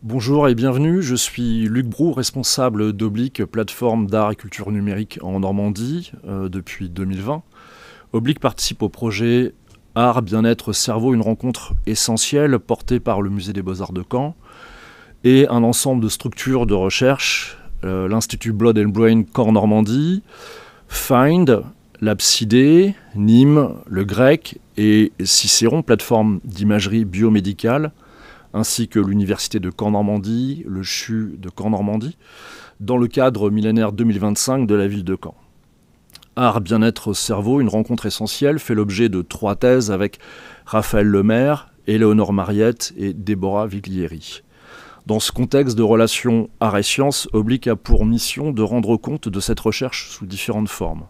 Bonjour et bienvenue, je suis Luc Brou, responsable d'Oblique, plateforme d'art et culture numérique en Normandie depuis 2020. Oblique participe au projet Art, Bien-être, Cerveau, une rencontre essentielle portée par le Musée des Beaux-Arts de Caen et un ensemble de structures de recherche, l'Institut Blood and Brain Caen Normandie, Find, l'Absidé, Nîmes, le Grec et Cicéron, plateforme d'imagerie biomédicale, ainsi que l'Université de Caen-Normandie, le CHU de Caen-Normandie, dans le cadre millénaire 2025 de la ville de Caen. Art, bien-être, cerveau, une rencontre essentielle, fait l'objet de 3 thèses avec Raphaël Lemaire, Éléonore Mariette et Déborah Viglieri. Dans ce contexte de relations art et sciences, Oblique a pour mission de rendre compte de cette recherche sous différentes formes.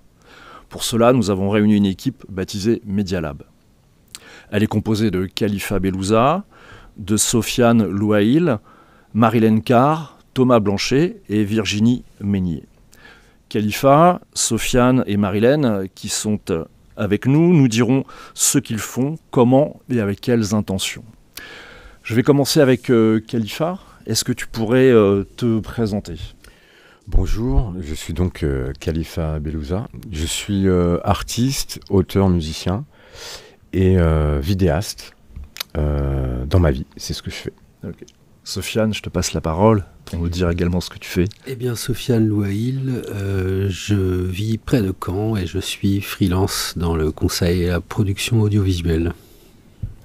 Pour cela, nous avons réuni une équipe baptisée Medialab. Elle est composée de Khalifa Bellouza, de Sofiane Louail, Marilène Carr, Thomas Blanchet et Virginie Meignier. Khalifa, Sofiane et Marilène, qui sont avec nous, nous diront ce qu'ils font, comment et avec quelles intentions. Je vais commencer avec Khalifa. Est-ce que tu pourrais te présenter ? Bonjour, je suis donc Khalifa Bellouza. Je suis artiste, auteur, musicien et vidéaste dans ma vie. C'est ce que je fais. Okay. Sofiane, je te passe la parole pour nous dire également ce que tu fais. Eh bien, Sofiane Louail, je vis près de Caen et je suis freelance dans le conseil et la production audiovisuelle.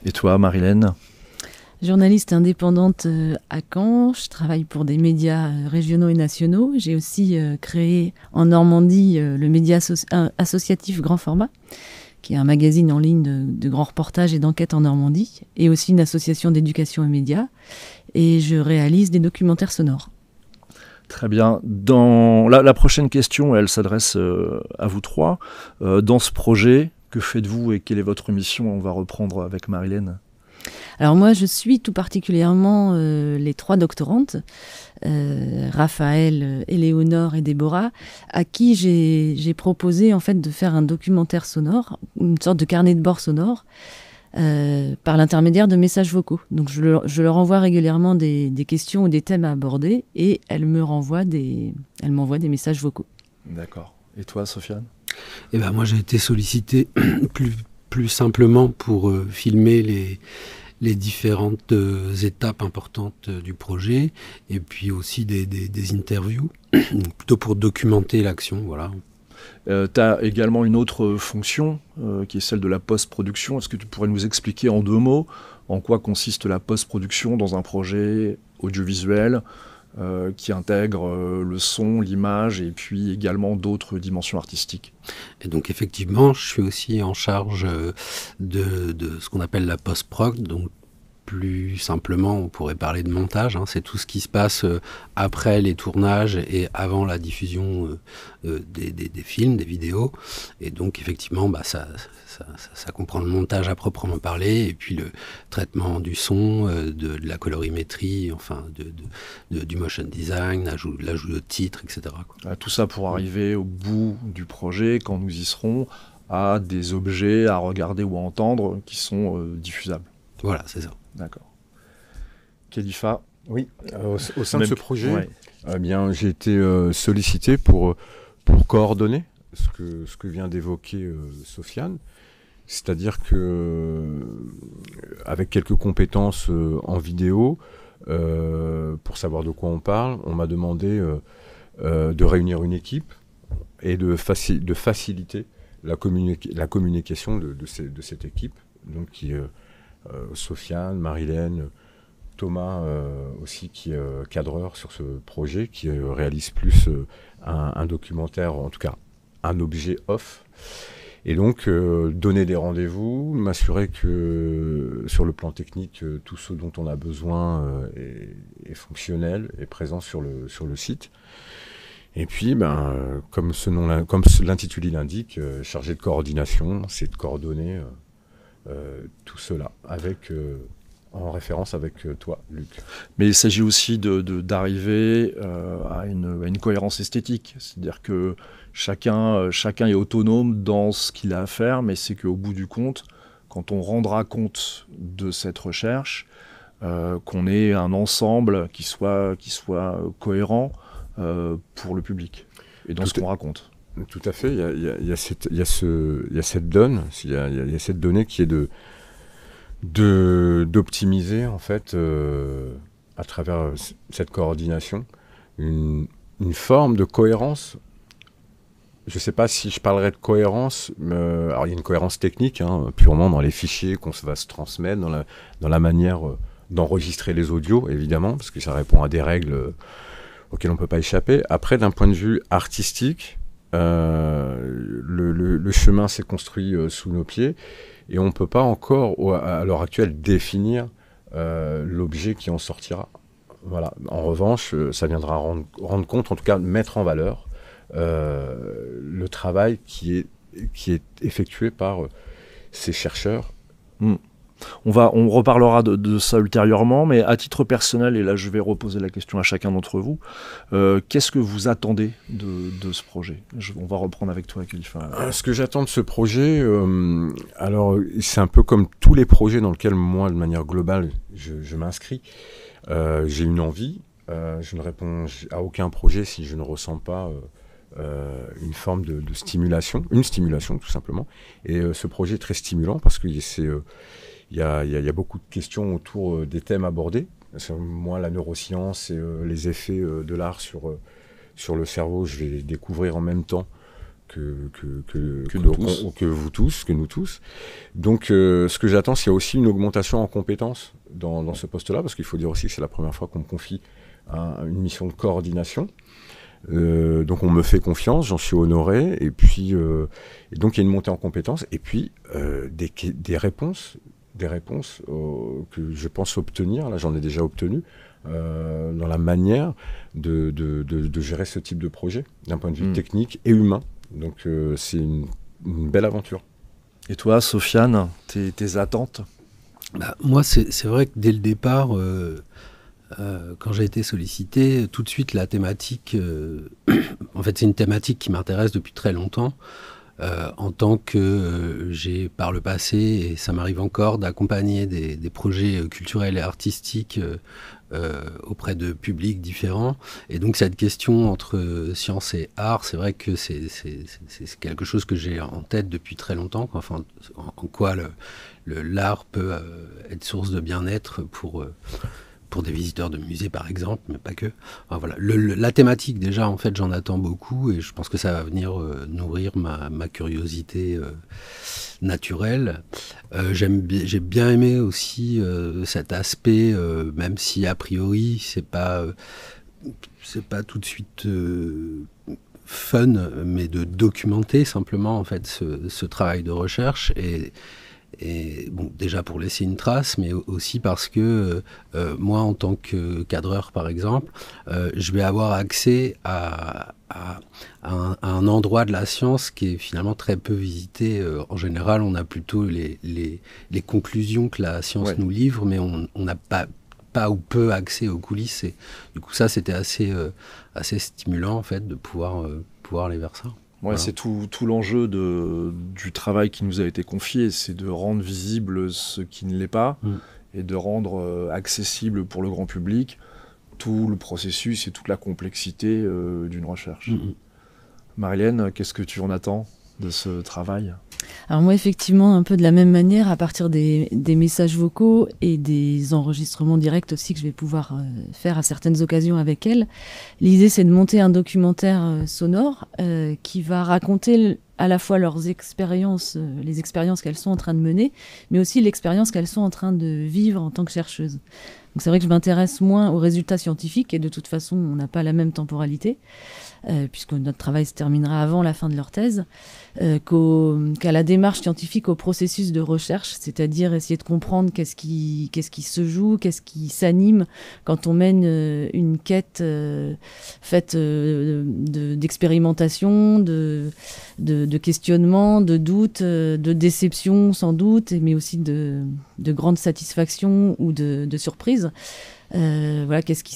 Et toi, Marilène ? Journaliste indépendante à Caen, je travaille pour des médias régionaux et nationaux. J'ai aussi créé en Normandie le média associatif Grand Format, qui est un magazine en ligne de grands reportages et d'enquêtes en Normandie, et aussi une association d'éducation et médias. Et je réalise des documentaires sonores. Très bien. Dans la prochaine question, elle s'adresse à vous trois. Dans ce projet, que faites-vous et quelle est votre mission ? On va reprendre avec Marilène. Alors moi, je suis tout particulièrement les 3 doctorantes, Raphaël, Éléonore et Déborah, à qui j'ai proposé en fait de faire un documentaire sonore, une sorte de carnet de bord sonore, par l'intermédiaire de messages vocaux. Donc je leur envoie régulièrement des questions ou des thèmes à aborder et elles m'envoient des messages vocaux. D'accord. Et toi, Sofiane ? Eh ben moi, j'ai été sollicité plus simplement pour filmer les différentes étapes importantes du projet et puis aussi des interviews, plutôt pour documenter l'action, voilà. Tu as également une autre fonction qui est celle de la post-production. Est-ce que tu pourrais nous expliquer en 2 mots en quoi consiste la post-production dans un projet audiovisuel qui intègre le son, l'image et puis également d'autres dimensions artistiques ? Et donc effectivement, je suis aussi en charge de ce qu'on appelle la post-prod, donc plus simplement, on pourrait parler de montage. C'est tout ce qui se passe après les tournages et avant la diffusion des films, des vidéos. Et donc, effectivement, ça comprend le montage à proprement parler et puis le traitement du son, de la colorimétrie, enfin, du motion design, l'ajout de titres, etc. Tout ça pour arriver au bout du projet, quand nous y serons, à des objets à regarder ou à entendre qui sont diffusables. Voilà, c'est ça. D'accord. Khalifa ? Oui, au sein de ce projet, ouais. Eh bien, j'ai été sollicité pour coordonner ce que vient d'évoquer Sofiane. C'est-à-dire que, avec quelques compétences en vidéo, pour savoir de quoi on parle, on m'a demandé de réunir une équipe et de faciliter la communication de cette équipe, donc qui Sofiane, Marilène, Thomas aussi qui est cadreur sur ce projet, qui réalise plus un documentaire, en tout cas un objet off. Et donc donner des rendez-vous, m'assurer que sur le plan technique, tout ce dont on a besoin est fonctionnel, est présent sur le site. Et puis, comme l'intitulé l'indique, chargé de coordination, c'est de coordonner tout cela en référence avec toi, Luc. Mais il s'agit aussi d'arriver à une cohérence esthétique. C'est-à-dire que chacun est autonome dans ce qu'il a à faire, mais c'est qu'au bout du compte, quand on rendra compte de cette recherche, qu'on ait un ensemble qui soit cohérent pour le public et dans ce qu'on raconte. Tout à fait, il y a cette donne, il y a cette donnée qui est d'optimiser en fait à travers cette coordination une forme de cohérence. Je ne sais pas si je parlerais de cohérence, alors il y a une cohérence technique, purement dans les fichiers qu'on va se transmettre, dans la manière d'enregistrer les audios, évidemment, parce que ça répond à des règles auxquelles on ne peut pas échapper. Après, d'un point de vue artistique, le chemin s'est construit sous nos pieds, et on ne peut pas encore, à l'heure actuelle, définir l'objet qui en sortira. Voilà. En revanche, ça viendra rendre compte, en tout cas mettre en valeur, le travail qui est effectué par ces chercheurs. On reparlera de ça ultérieurement, mais à titre personnel, et là je vais reposer la question à chacun d'entre vous, qu'est-ce que vous attendez de ce projet ? On va reprendre avec toi, Khalifa. Ce que j'attends de ce projet, alors c'est un peu comme tous les projets dans lesquels moi, de manière globale, je m'inscris. J'ai une envie, je ne réponds à aucun projet si je ne ressens pas une forme de stimulation, une stimulation tout simplement. Et ce projet est très stimulant parce que il y a beaucoup de questions autour des thèmes abordés. Moi, la neuroscience et les effets de l'art sur le cerveau, je vais les découvrir en même temps que vous tous, que nous tous. Donc, ce que j'attends, c'est aussi une augmentation en compétences dans ce poste-là, parce qu'il faut dire aussi que c'est la première fois qu'on me confie une mission de coordination. Donc on me fait confiance, j'en suis honoré, et puis et donc il y a une montée en compétences, et puis des réponses que je pense obtenir, là j'en ai déjà obtenu, dans la manière de gérer ce type de projet, d'un point de vue technique et humain. Donc c'est une belle aventure. Et toi, Sofiane, tes attentes ? Moi, c'est vrai que dès le départ, quand j'ai été sollicité, tout de suite la thématique, en fait c'est une thématique qui m'intéresse depuis très longtemps, en tant que j'ai par le passé, et ça m'arrive encore, d'accompagner des projets culturels et artistiques auprès de publics différents. Et donc cette question entre science et art, c'est vrai que c'est quelque chose que j'ai en tête depuis très longtemps, enfin, en quoi l'art peut être source de bien-être pour des visiteurs de musées par exemple, mais pas que. Enfin, voilà. La thématique déjà, en fait, j'en attends beaucoup et je pense que ça va venir nourrir ma curiosité naturelle. J'ai bien aimé aussi cet aspect, même si a priori c'est pas tout de suite fun, mais de documenter simplement en fait ce travail de recherche et bon, déjà pour laisser une trace, mais aussi parce que moi, en tant que cadreur, par exemple, je vais avoir accès à un endroit de la science qui est finalement très peu visité. En général, on a plutôt les conclusions que la science nous livre, mais on n'a pas ou peu accès aux coulisses. Et du coup, ça, c'était assez stimulant, en fait, de pouvoir aller vers ça. Ouais, voilà. C'est tout l'enjeu du travail qui nous a été confié, c'est de rendre visible ce qui ne l'est pas et de rendre accessible pour le grand public tout le processus et toute la complexité d'une recherche. Marilène, qu'est-ce que tu en attends de ce travail ? Alors moi, effectivement, un peu de la même manière, à partir des messages vocaux et des enregistrements directs aussi que je vais pouvoir faire à certaines occasions avec elle, l'idée c'est de monter un documentaire sonore qui va raconter à la fois leurs expériences, les expériences qu'elles sont en train de mener, mais aussi l'expérience qu'elles sont en train de vivre en tant que chercheuses. Donc c'est vrai que je m'intéresse moins aux résultats scientifiques, et de toute façon, on n'a pas la même temporalité, puisque notre travail se terminera avant la fin de leur thèse, qu'à la démarche scientifique, au processus de recherche, c'est-à-dire essayer de comprendre qu'est-ce qui se joue, qu'est-ce qui s'anime quand on mène une quête faite d'expérimentation, de questionnement, de doute, de déception sans doute, mais aussi de grande satisfaction ou de surprise. Voilà, qu'est-ce qui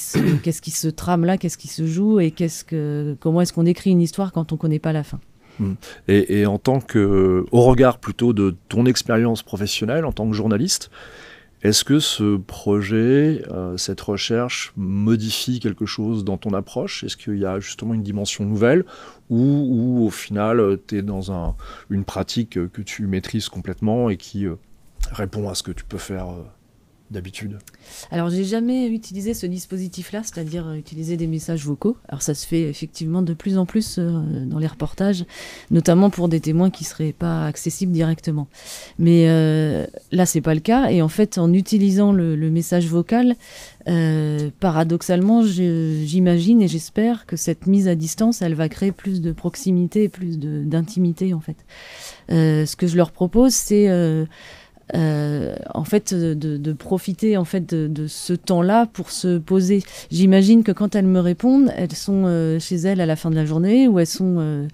se trame là, qu'est-ce qui se joue et comment est-ce qu'on écrit une histoire quand on ne connaît pas la fin. Et en tant que, au regard plutôt de ton expérience professionnelle en tant que journaliste, Est-ce que ce projet, cette recherche modifie quelque chose dans ton approche? Est-ce qu'il y a justement une dimension nouvelle ou au final, tu es dans une pratique que tu maîtrises complètement et qui répond à ce que tu peux faire d'habitude? Alors, j'ai jamais utilisé ce dispositif-là, c'est-à-dire utiliser des messages vocaux. Alors, ça se fait effectivement de plus en plus dans les reportages, notamment pour des témoins qui seraient pas accessibles directement. Mais là, c'est pas le cas. Et en fait, en utilisant le message vocal, paradoxalement, j'imagine et j'espère que cette mise à distance, elle va créer plus de proximité, plus d'intimité, en fait. Ce que je leur propose, c'est en fait, de profiter en fait de ce temps-là pour se poser. J'imagine que quand elles me répondent, elles sont chez elles à la fin de la journée ou elles sont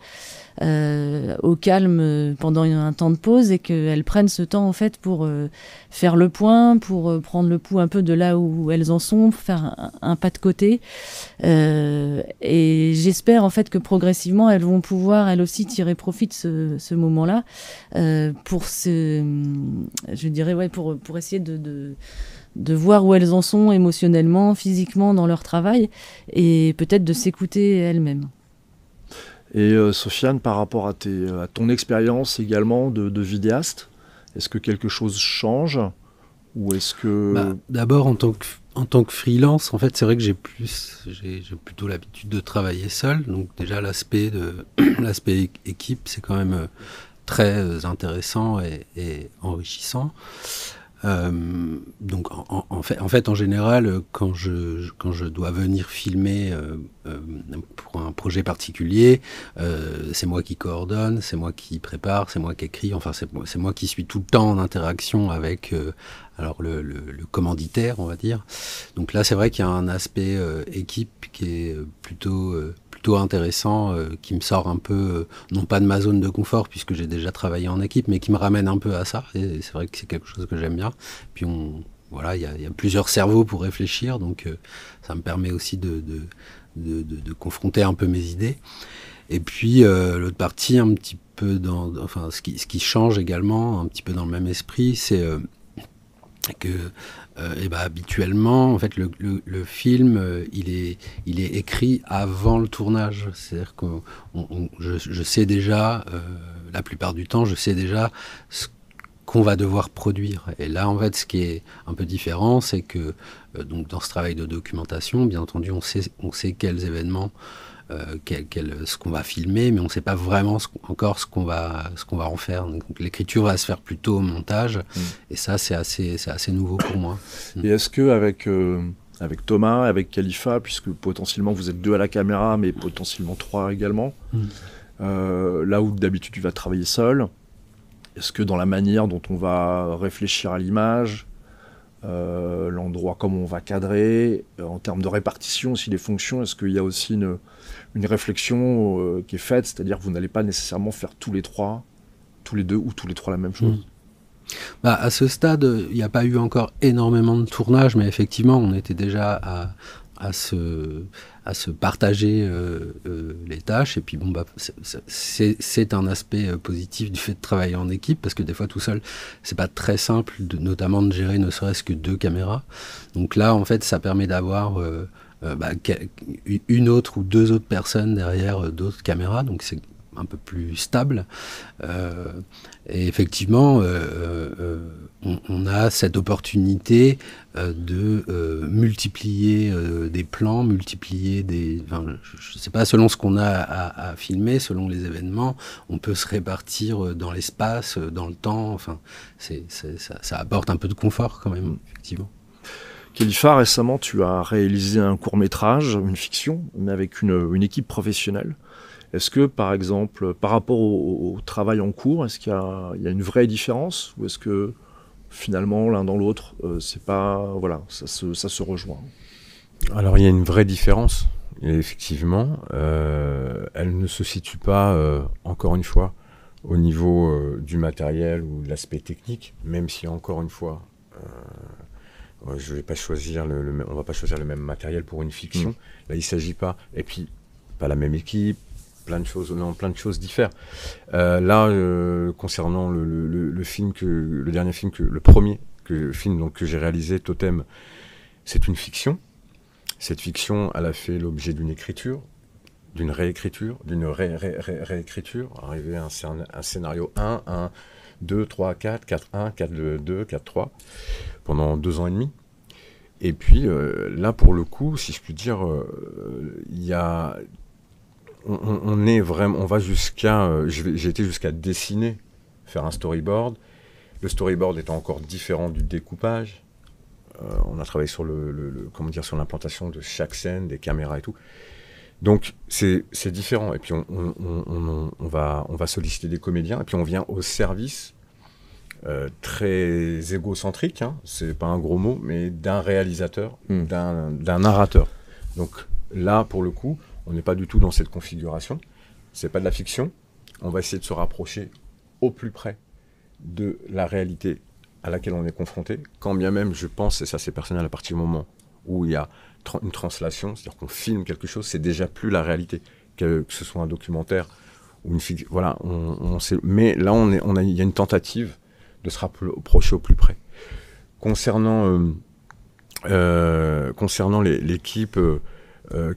au calme pendant un temps de pause et qu'elles prennent ce temps en fait pour faire le point, pour prendre le pouls un peu de là où elles en sont, pour faire un pas de côté. Et j'espère en fait que progressivement elles vont pouvoir elles aussi tirer profit de ce moment-là pour je dirais ouais pour essayer de voir où elles en sont émotionnellement, physiquement dans leur travail et peut-être de s'écouter elles-mêmes. Et Sofiane, par rapport à ton expérience également de vidéaste, est-ce que quelque chose change ou est-ce que... D'abord, en tant que freelance, en fait, c'est vrai que j'ai plutôt l'habitude de travailler seul. Donc déjà, l'aspect équipe, c'est quand même très intéressant et enrichissant. Donc en fait en général quand je dois venir filmer pour un projet particulier, c'est moi qui coordonne, c'est moi qui prépare, c'est moi qui écris, enfin c'est moi qui suis tout le temps en interaction avec alors le commanditaire, on va dire. Donc là c'est vrai qu'il y a un aspect équipe qui est plutôt intéressant, qui me sort un peu, non pas de ma zone de confort, puisque j'ai déjà travaillé en équipe, mais qui me ramène un peu à ça. Et c'est vrai que c'est quelque chose que j'aime bien. Puis voilà, il y a plusieurs cerveaux pour réfléchir, donc ça me permet aussi de confronter un peu mes idées. Et puis l'autre partie, un petit peu enfin ce qui change également, un petit peu dans le même esprit, c'est que habituellement en fait le film il est écrit avant le tournage, c'est-à-dire que je sais déjà la plupart du temps je sais déjà ce qu'on va devoir produire. Et là en fait ce qui est un peu différent, c'est que donc dans ce travail de documentation, bien entendu on sait quels événements ce qu'on va filmer, mais on ne sait pas vraiment encore ce qu'on va en faire. Donc l'écriture va se faire plutôt au montage, et ça c'est assez nouveau pour moi. Et est-ce que avec Thomas, avec Khalifa, puisque potentiellement vous êtes 2 à la caméra, mais potentiellement 3 également, là où d'habitude tu vas travailler seul, est-ce que dans la manière dont on va réfléchir à l'image, l'endroit, comment on va cadrer, en termes de répartition aussi des fonctions, est-ce qu'il y a aussi une réflexion qui est faite, c'est-à-dire que vous n'allez pas nécessairement faire tous les 2 ou tous les 3 la même chose? À ce stade, il n'y a pas eu encore énormément de tournage, mais effectivement, on était déjà à se partager les tâches. Et puis bon, c'est un aspect positif du fait de travailler en équipe, parce que des fois tout seul c'est pas très simple notamment de gérer ne serait-ce que 2 caméras. Donc là en fait ça permet d'avoir une autre ou 2 autres personnes derrière d'autres caméras, donc c'est un peu plus stable. Et effectivement, on a cette opportunité de multiplier des plans, multiplier des... Enfin, je ne sais pas, selon ce qu'on a à filmer, selon les événements, on peut se répartir dans l'espace, dans le temps. Enfin, ça apporte un peu de confort quand même, effectivement. Khalifa, récemment, tu as réalisé un court-métrage, une fiction, mais avec une équipe professionnelle. Est-ce que, par exemple, par rapport au travail en cours, est-ce qu'il y a une vraie différence, ou est-ce que finalement l'un dans l'autre, c'est pas, voilà, ça se rejoint? Alors il y a une vraie différence, et effectivement, elle ne se situe pas, encore une fois, au niveau du matériel ou de l'aspect technique, même si encore une fois, je vais pas choisir on va pas choisir le même matériel pour une fiction. Là il s'agit pas, et puis pas la même équipe. Plein de choses diffèrent. Là, concernant le film le premier film que j'ai réalisé, Totem, c'est une fiction. Cette fiction, elle a fait l'objet d'une écriture, d'une réécriture, d'une réécriture, arrivé à un scénario 1, 2, 3, 4, 4, 1, 4, 2, 4, 3, pendant 2 ans et demi. Et puis là, pour le coup, si je puis dire, on va jusqu'à, j'ai été jusqu'à dessiner, faire un storyboard. Le storyboard étant encore différent du découpage. On a travaillé sur sur l'implantation de chaque scène, des caméras et tout. Donc c'est différent. Et puis on va solliciter des comédiens. Et puis on vient au service très égocentrique, hein, c'est pas un gros mot, mais d'un réalisateur, d'un narrateur. Donc là, pour le coup, on n'est pas du tout dans cette configuration. C'est pas de la fiction. On va essayer de se rapprocher au plus près de la réalité à laquelle on est confronté, quand bien même, je pense, et ça c'est personnel, à partir du moment où il y a une translation, c'est-à-dire qu'on filme quelque chose, c'est déjà plus la réalité, que ce soit un documentaire ou une fiction. Voilà, mais là, il y a une tentative de se rapprocher au plus près. Concernant l'équipe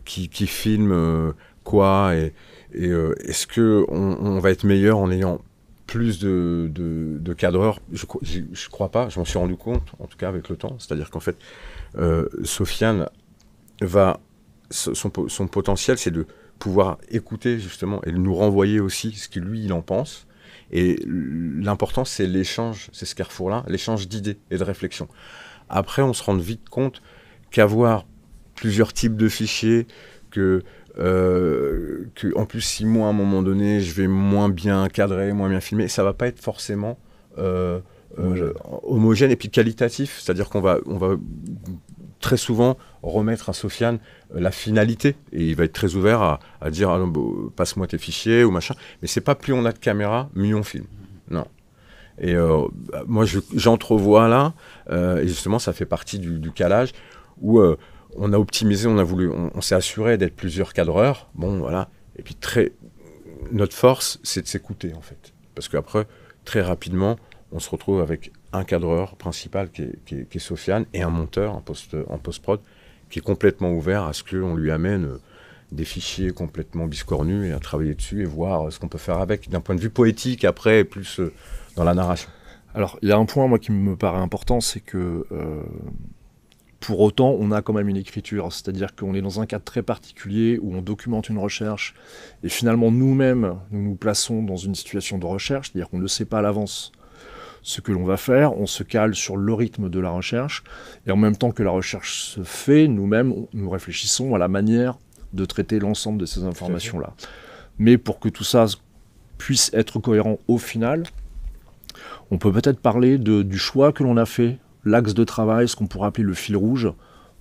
qui filme quoi, et est-ce qu'on va être meilleur en ayant plus de cadreurs? Je crois pas, je m'en suis rendu compte, en tout cas avec le temps. C'est-à-dire qu'en fait, Sofiane son potentiel, c'est de pouvoir écouter justement et nous renvoyer aussi ce que lui, il en pense. Et l'important, c'est l'échange, c'est ce carrefour-là, l'échange d'idées et de réflexions. Après, on se rend vite compte qu'avoir plusieurs types de fichiers, en plus, si moi, à un moment donné, je vais moins bien cadrer, moins bien filmer, ça va pas être forcément homogène et puis qualitatif. C'est-à-dire qu'on va très souvent remettre à Sofiane la finalité, et il va être très ouvert à dire passe-moi tes fichiers ou machin. Mais c'est pas plus on a de caméras, mieux on filme. Non. Et moi, j'entrevois là, et justement, ça fait partie du calage où on a optimisé, on s'est assuré d'être plusieurs cadreurs. Bon, voilà. Et puis notre force, c'est de s'écouter en fait, parce qu'après, très rapidement, on se retrouve avec un cadreur principal qui est Sofiane, et un monteur en post-prod qui est complètement ouvert à ce qu'on lui amène des fichiers complètement biscornus et à travailler dessus et voir ce qu'on peut faire avec, d'un point de vue poétique, après, plus dans la narration. Alors, il y a un point, moi, qui me paraît important, c'est que pour autant, on a quand même une écriture, c'est-à-dire qu'on est dans un cadre très particulier où on documente une recherche, et finalement, nous-mêmes, nous nous plaçons dans une situation de recherche, c'est-à-dire qu'on ne sait pas à l'avance ce que l'on va faire, on se cale sur le rythme de la recherche, et en même temps que la recherche se fait, nous-mêmes, nous réfléchissons à la manière de traiter l'ensemble de ces informations-là. Mais pour que tout ça puisse être cohérent au final, on peut peut-être parler du choix que l'on a fait, l'axe de travail, ce qu'on pourrait appeler le fil rouge,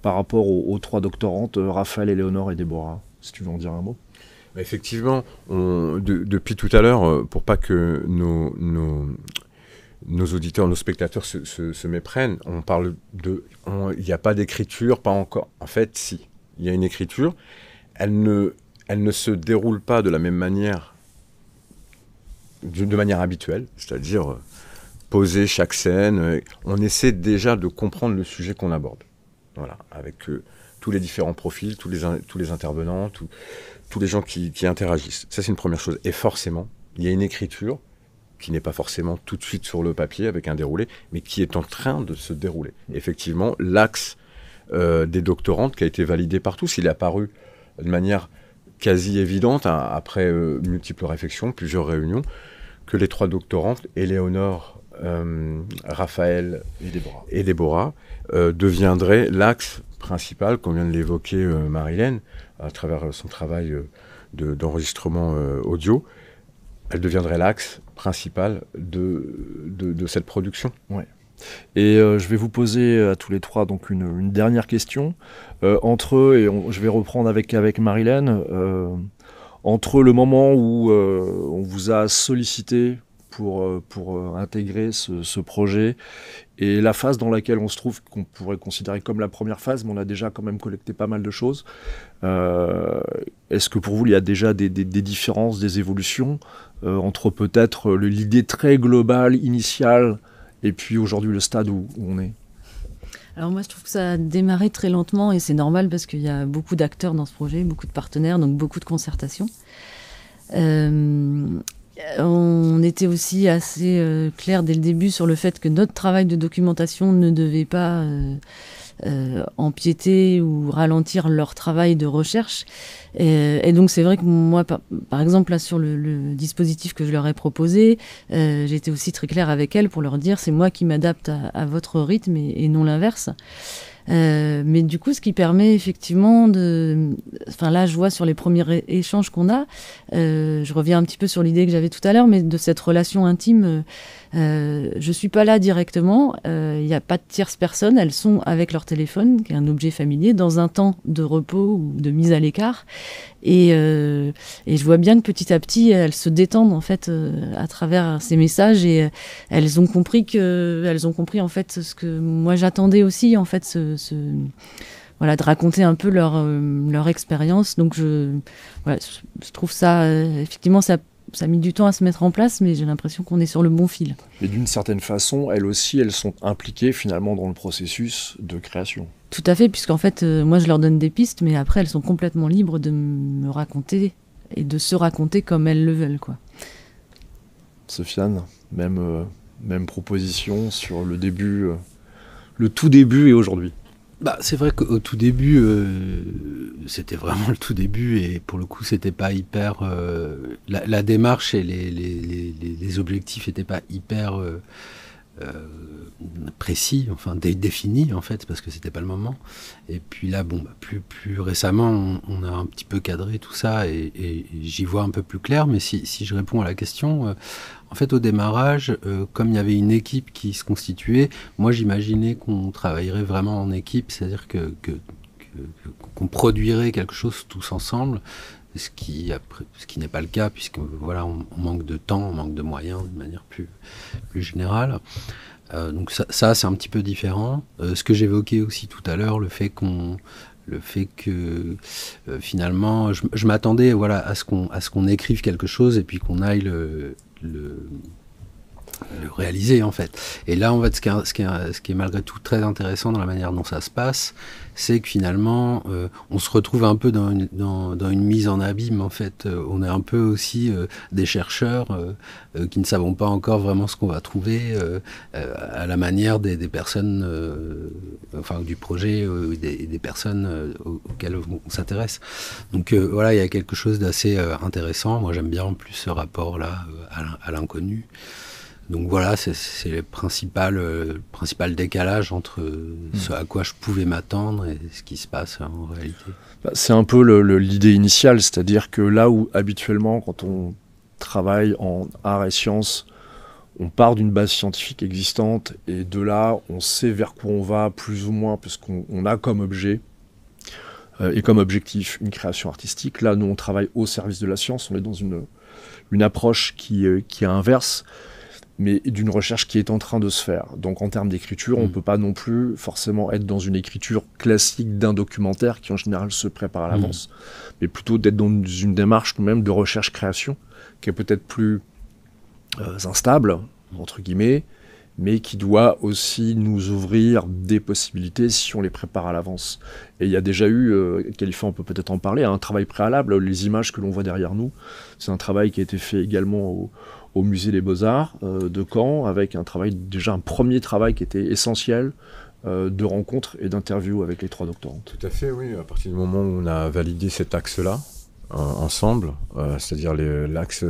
par rapport aux 3 doctorantes, Raphaël, Éléonore et Déborah. Si tu veux en dire un mot. Effectivement, depuis tout à l'heure, pour pas que nos auditeurs, nos spectateurs se méprennent, on parle il n'y a pas d'écriture, pas encore. En fait, si, il y a une écriture. Elle ne se déroule pas de la même manière, de manière habituelle, c'est-à-dire poser chaque scène. On essaie déjà de comprendre le sujet qu'on aborde. Voilà, avec tous les différents profils, tous les intervenants, tous les gens qui interagissent. Ça, c'est une première chose. Et forcément, il y a une écriture qui n'est pas forcément tout de suite sur le papier avec un déroulé, mais qui est en train de se dérouler. Et effectivement, l'axe des doctorantes qui a été validé par tous, il est apparu de manière quasi évidente, après multiples réflexions, plusieurs réunions, que les 3 doctorantes, Éléonore, Raphaël et Déborah, deviendraient l'axe principal, qu'on vient de l'évoquer Marilène, à travers son travail d'enregistrement audio. Elle deviendrait l'axe principal de cette production. Ouais. Et je vais vous poser à tous les 3 donc une dernière question. Entre eux, et je vais reprendre avec Marilène, entre le moment où on vous a sollicité pour intégrer ce projet et la phase dans laquelle on se trouve, qu'on pourrait considérer comme la première phase, mais on a déjà quand même collecté pas mal de choses. Est-ce que pour vous, il y a déjà des différences, des évolutions entre peut-être l'idée très globale, initiale, et puis aujourd'hui le stade où on est? Alors moi, je trouve que ça a démarré très lentement et c'est normal parce qu'il y a beaucoup d'acteurs dans ce projet, beaucoup de partenaires, donc beaucoup de concertation. On était aussi assez clair dès le début sur le fait que notre travail de documentation ne devait pas empiéter ou ralentir leur travail de recherche. Et donc c'est vrai que moi, par exemple, là, sur le dispositif que je leur ai proposé, j'ai été aussi très claire avec elles pour leur dire c'est moi qui m'adapte à votre rythme et non l'inverse. Mais du coup, ce qui permet effectivement de... Enfin là, je vois sur les premiers échanges qu'on a, je reviens un petit peu sur l'idée que j'avais tout à l'heure, mais de cette relation intime, je suis pas là directement, il n'y a pas de tierce personne, elles sont avec leur téléphone, qui est un objet familier, dans un temps de repos ou de mise à l'écart. Et je vois bien que petit à petit, elles se détendent en fait à travers ces messages et elles ont compris en fait ce que moi j'attendais aussi en fait, voilà, de raconter un peu leur expérience. Donc je trouve ça effectivement ça a mis du temps à se mettre en place, mais j'ai l'impression qu'on est sur le bon fil. Et d'une certaine façon, elles aussi, elles sont impliquées finalement dans le processus de création. Tout à fait, puisqu'en fait, moi je leur donne des pistes, mais après elles sont complètement libres de me raconter et de se raconter comme elles le veulent, quoi. Sofiane, même proposition sur le début, le tout début et aujourd'hui. Bah, c'est vrai qu'au tout début, c'était vraiment le tout début et pour le coup, c'était pas hyper. La démarche et les objectifs n'étaient pas hyper précis, enfin définis en fait, parce que c'était pas le moment. Et puis là, bon, bah, plus récemment, on a un petit peu cadré tout ça et j'y vois un peu plus clair. Mais si je réponds à la question. En fait, au démarrage, comme il y avait une équipe qui se constituait, moi j'imaginais qu'on travaillerait vraiment en équipe, c'est-à-dire qu'on produirait quelque chose tous ensemble, ce qui n'est pas le cas, puisque voilà, on manque de temps, on manque de moyens de manière plus générale. Donc ça c'est un petit peu différent. Ce que j'évoquais aussi tout à l'heure, le fait que finalement, je m'attendais voilà, à ce qu'on écrive quelque chose et puis qu'on aille le réaliser en fait. Et là en fait ce qui est malgré tout très intéressant dans la manière dont ça se passe, c'est que finalement on se retrouve un peu dans une mise en abîme en fait. On est un peu aussi des chercheurs qui ne savons pas encore vraiment ce qu'on va trouver à la manière des personnes enfin du projet des personnes auxquelles on s'intéresse. Donc voilà, il y a quelque chose d'assez intéressant. Moi j'aime bien en plus ce rapport là à l'inconnu. Donc voilà, c'est le principal décalage entre ce à quoi je pouvais m'attendre et ce qui se passe en réalité. C'est un peu l'idée initiale, c'est-à-dire que là où habituellement, quand on travaille en arts et sciences, on part d'une base scientifique existante et de là, on sait vers quoi on va plus ou moins, puisqu'on a comme objet et comme objectif une création artistique. Là, nous, on travaille au service de la science, on est dans une approche qui est inverse, mais d'une recherche qui est en train de se faire. Donc en termes d'écriture, on ne peut pas non plus forcément être dans une écriture classique d'un documentaire qui en général se prépare à l'avance, mais plutôt d'être dans une démarche même de recherche-création, qui est peut-être plus instable, entre guillemets, mais qui doit aussi nous ouvrir des possibilités si on les prépare à l'avance. Et il y a déjà eu, Khalifa, on peut peut-être en parler, un travail préalable. Les images que l'on voit derrière nous, c'est un travail qui a été fait également au Musée des Beaux-Arts de Caen, avec un premier travail qui était essentiel de rencontres et d'interviews avec les 3 doctorants. Tout à fait, oui. À partir du moment où on a validé cet axe-là, ensemble, c'est-à-dire l'axe,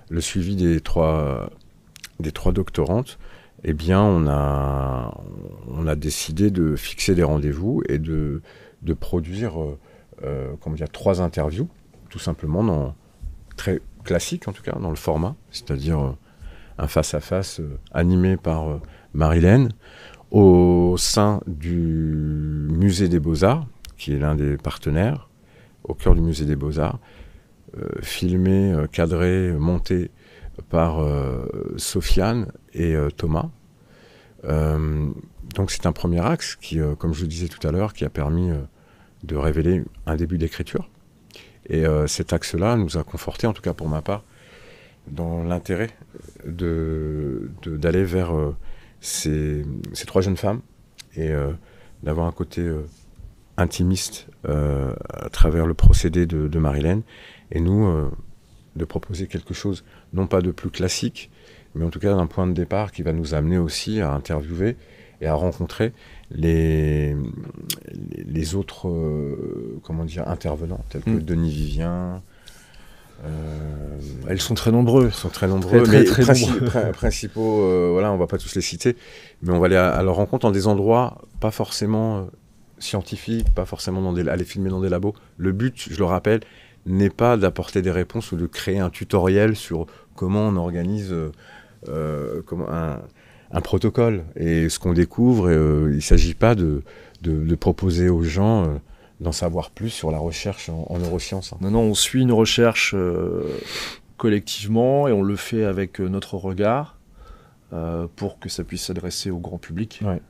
le suivi des trois doctorantes, eh bien, on a décidé de fixer des rendez-vous et de produire 3 interviews, tout simplement, très classique en tout cas, dans le format, c'est-à-dire un face-à-face animé par Marilène, au sein du Musée des Beaux-Arts, qui est l'un des partenaires, au cœur du Musée des Beaux-Arts, filmé, cadré, monté par Sofiane et Thomas. Donc c'est un premier axe qui, comme je le disais tout à l'heure, qui a permis de révéler un début d'écriture. Et cet axe-là nous a conforté, en tout cas pour ma part, dans l'intérêt d'aller vers ces 3 jeunes femmes et d'avoir un côté intimiste à travers le procédé de Marilène, et nous de proposer quelque chose, non pas de plus classique, mais en tout cas d'un point de départ qui va nous amener aussi à interviewer et à rencontrer les autres intervenants, tels que Denis Vivien. Elles sont très nombreux. Ils sont très nombreux, très nombreux. Principaux, on va pas tous les citer, mais on va aller à leur rencontre dans des endroits pas forcément scientifiques, pas forcément aller filmer dans des labos. Le but, je le rappelle, n'est pas d'apporter des réponses ou de créer un tutoriel sur comment on organise un protocole. Et ce qu'on découvre, il ne s'agit pas de proposer aux gens d'en savoir plus sur la recherche en neurosciences. Non, on suit une recherche collectivement et on le fait avec notre regard pour que ça puisse s'adresser au grand public. Ouais.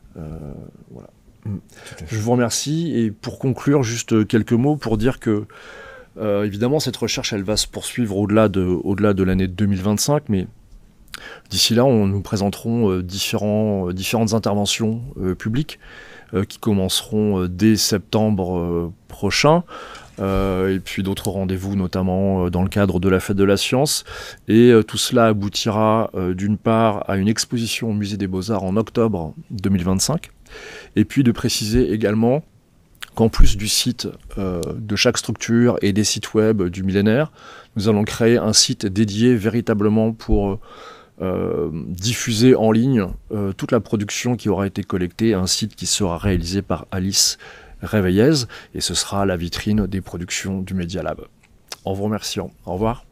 Voilà. Je vous remercie, et pour conclure, juste quelques mots pour dire que évidemment cette recherche elle va se poursuivre au-delà de l'année 2025, mais d'ici là nous présenterons différentes interventions publiques qui commenceront dès septembre prochain, et puis d'autres rendez-vous notamment dans le cadre de la Fête de la Science, et tout cela aboutira d'une part à une exposition au Musée des Beaux-Arts en octobre 2025, et puis de préciser également qu'en plus du site de chaque structure et des sites web du millénaire, nous allons créer un site dédié véritablement pour diffuser en ligne toute la production qui aura été collectée, un site qui sera réalisé par Alice Réveillez, et ce sera la vitrine des productions du Media Lab. En vous remerciant. Au revoir.